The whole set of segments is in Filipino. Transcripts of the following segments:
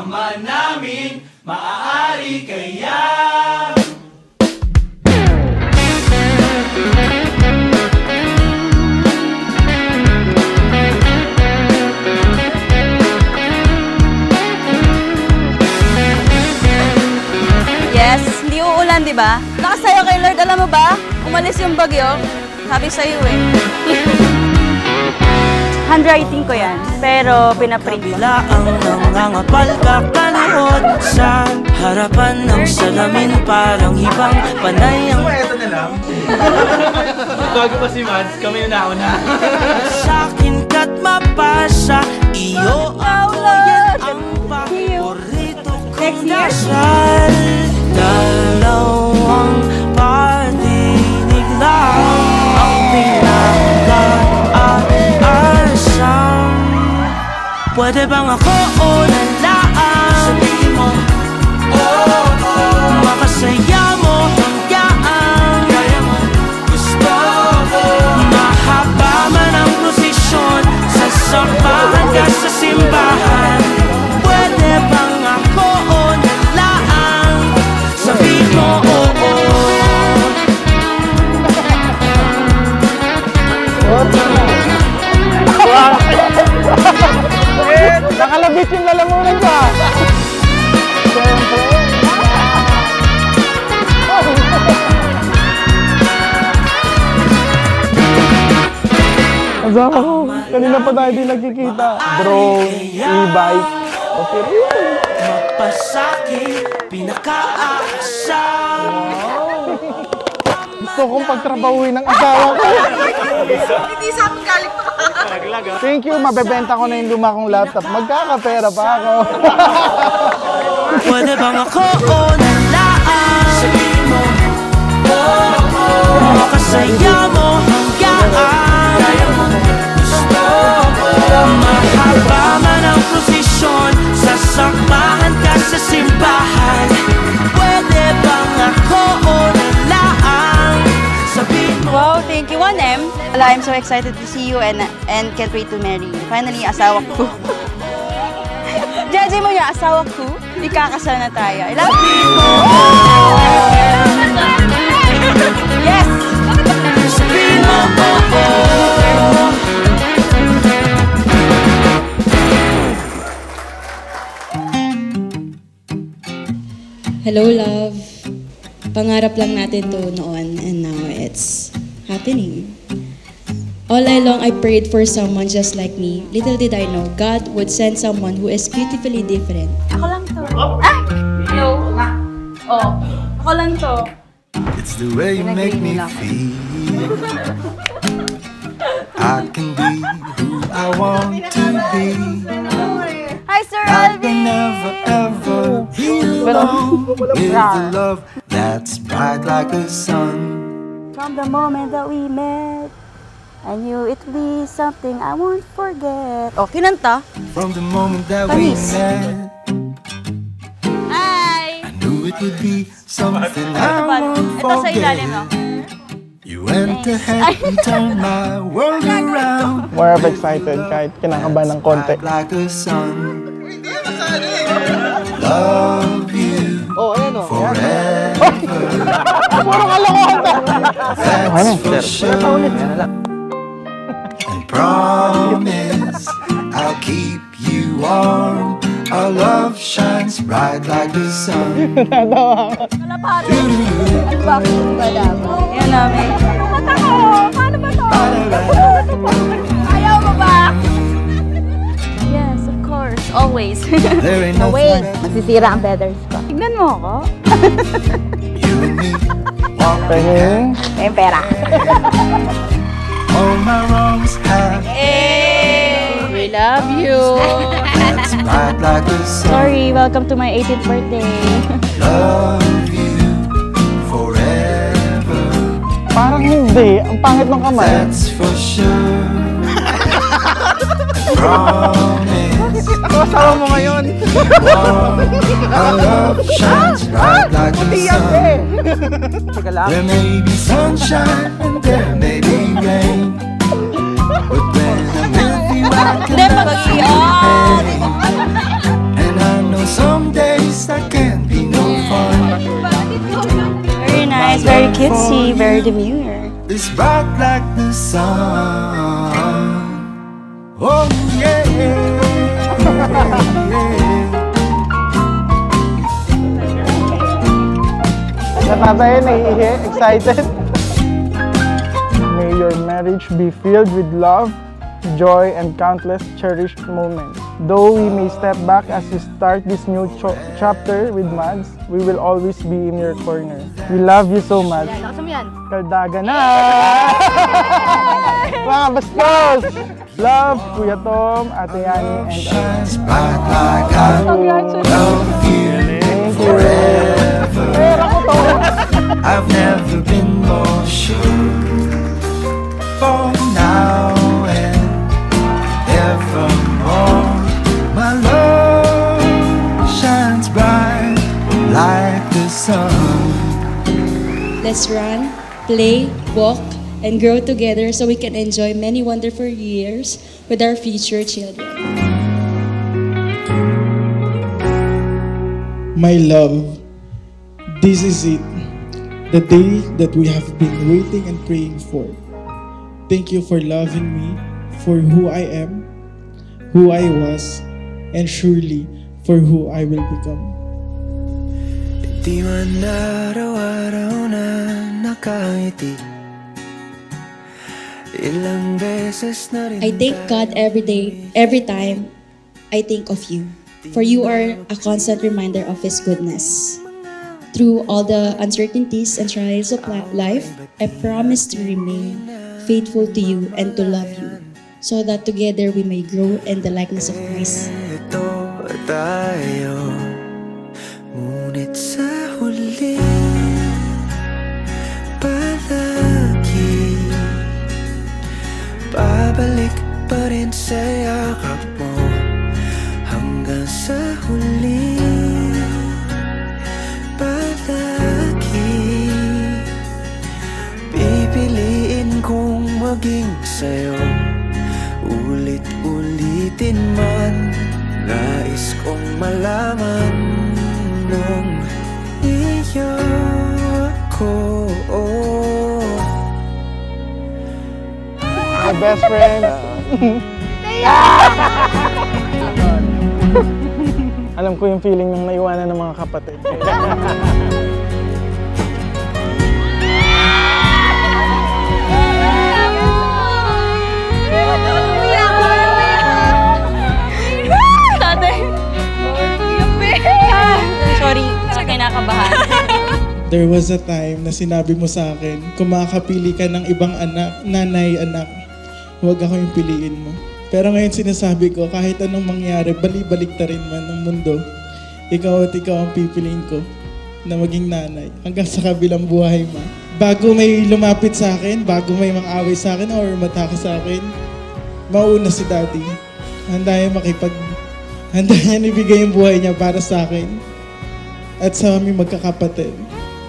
Ama namin, maaari kaya. Yes, hindi uulan, di ba? Nakasayo kay Lord, alam mo ba? Umalis yung bagyo. Sabi sa'yo eh. Handwriting ko yan, pero pinaprint ko. Kabila ang nangangapal kakanood sa harapan ng salamin, parang hibang panay ang... Ito na lang. Bago pa si Mads, kami na nauna. Sa'kin ka't mapasa, iyo ako yan ang paborito kong dasal. Dalawang patinig lang ang pinag-aasam. Pwede bang ako o nalaan? Sabihin mo, makasaya mo hanggang kaya mo gusto mo. Mahaba man ang prosesyon, sasampahan ka sa simbahan. Pwede bang ako o nalaan? Sabihin mo, Nakalabit yung lalamunan ka! Kasama ko, kanina pa tayo di nagkikita. Drone, e-bike, okay rin. magpasakit, pinaka-aasam. Gusto kong pagtrabahuin ng asawa ko. Hindi sa akin galing pa. Thank you, mabebenta ko na yung luma kong laptop. Magkakapera pa ako. Pwede bang ako o nalaan? Sabihin mo, makasaya mo hanggang kaya mo gusto mo. Mahaba man ang prosesyon, sasamahan ka sa simbahan. Pwede bang ako o nalaan? Sabihin mo. Wow, thank you, 1M. I'm so excited to see you and can't wait to marry you. Finally, asawa ko. Judge mo niya, asawa ko. Ikakasal na tayo. I love you! Yes! Sabihin mo, Hello, love. Pangarap lang natin to noon and now it's happening. All along, I prayed for someone just like me. Little did I know, God would send someone who is beautifully different. Ako lang to. Ah! No. Oh, ako lang to. It's the way you make me feel. I can be who I want to be. Hi, Sir I can Alvin! never ever be alone with the love that's bright like the sun. From the moment that we met, I knew it would be something I won't forget. Oh, kinanta? From the moment that we Panis. met, Hi! I knew it would be something I won't Ito sa ilalim, no? forget. You went ahead and turned my world around. More of excited kahit kinakabahan ng konti. Bright like the sun. Love you forever. Puro kalokohan to! That's for sure. And promise I'll keep you warm. Our love shines bright like the sun. Wala pa rin. Ano ba? Yan namin. Mata ko! Paano ba to? Ayaw mo ba? Yes, of course. Always. There ain't No, nothing wait. Masisira ang feathers ko. Tignan mo ako. you and me walking Tingin. May pera. all my wrongs have. Hey! We love you. That's bright like the sun. Sorry, welcome to my 18th birthday. Love you forever. Parang hindi. Ang pangit ng kamay. That's for sure. Promise. Ako asawa mo ngayon. Our love shines bright like the sun. There may be sunshine and there may be rain, but when I'm with you I can Hindi, pag-iyon. and I know cutesy, very demure. It's bright like the sun. Oh yeah, Natataya, naiihi, excited. May your marriage be filled with love, joy, and countless cherished moments. Though we may step back as you start this new chapter with Mads, we will always be in your corner. We love you so much. Kaldaga na! Mga bastos! Love, Kuya Tom, Ate Yani, and shines bright like I love you forever. I've never been more sure. For now and evermore, my love shines bright like the sun. Let's run, play, walk, and grow together so we can enjoy many wonderful years with our future children. My love, this is it, the day that we have been waiting and praying for. Thank you for loving me for who I am, who I was, and surely for who I will become. Di man araw-araw na nakangiti. Ilang beses na rin I thank God every day, every time I think of you. For you are a constant reminder of His goodness. Through all the uncertainties and trials of life, I promise to remain faithful to you and to love you, so that together we may grow in the likeness of Christ. ito tayo, ngunit sa huli, palagi babalik pa rin sa yakap mo hanggang sa huli. Palagi pipiliin kong maging sa'yo, ulit-ulitin man. Nais kong malaman nung iyo ako. my best friend. Alam ko yung feeling ng naiwanan ng mga kapatid. Sorry, kinakabahan. There was a time na sinabi mo sa akin, kung makakapili ka ng ibang anak, nanay, anak, huwag ako yung piliin mo. Pero ngayon sinasabi ko, kahit anong mangyari, balik ta rin man ng mundo, ikaw at ikaw ang pipiliin ko na maging nanay hanggang sa kabilang buhay mo. Bago may lumapit sa akin, bago may mang-away sa akin or matake sa akin, mauna si Daddy. Handa niya ibigay yung buhay niya para sa akin at sa aming magkakapatid.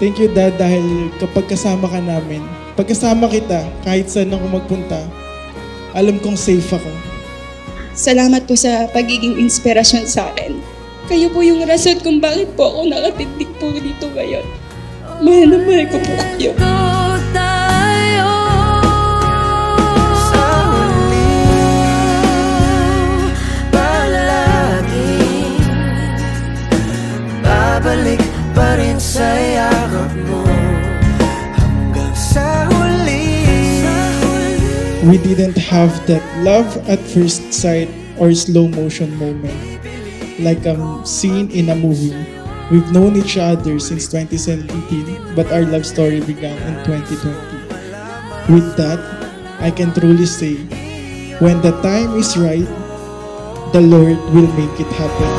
Thank you, Dad, dahil kapag kasama ka namin, pagkasama kita, kahit saan ako magpunta, alam kong safe ako. Salamat po sa pagiging inspirasyon sa akin. Kayo po yung rason kung bakit po ako nakatindig po dito ngayon. Mahal na mahal ko po kayo. Babalik pa rin sa yakap mo hanggang sa huli. We didn't have that love at first sight or slow motion moment like a scene in a movie. We've known each other since 2017, but our love story began in 2020. With that, I can truly say, when the time is right, the Lord will make it happen.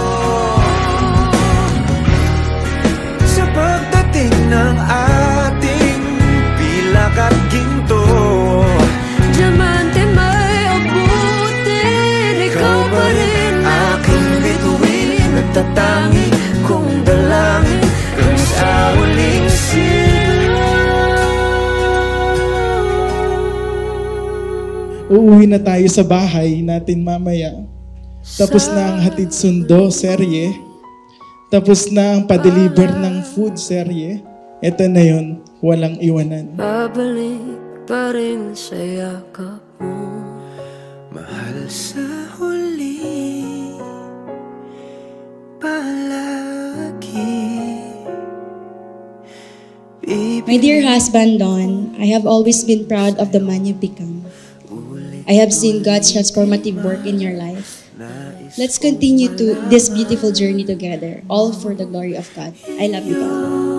Sa pagdating ng ating pilak at ginto, diamante may abutin, ikaw pa rin aking bituin, nagtatangi kong dalangin kung sa huling sila. Uuwi na tayo sa bahay natin mamaya. Tapos na ang hatid sundo serye. Tapos na ang pa-deliver ng food serye. Ito na yun, walang iwanan. Babalik pa rin sa yakap mo, mahal sa huli, palagi. My dear husband, Don, I have always been proud of the man you've become. I have seen God's transformative work in your life. Let's continue to this beautiful journey together, all for the glory of God. I love you, Don.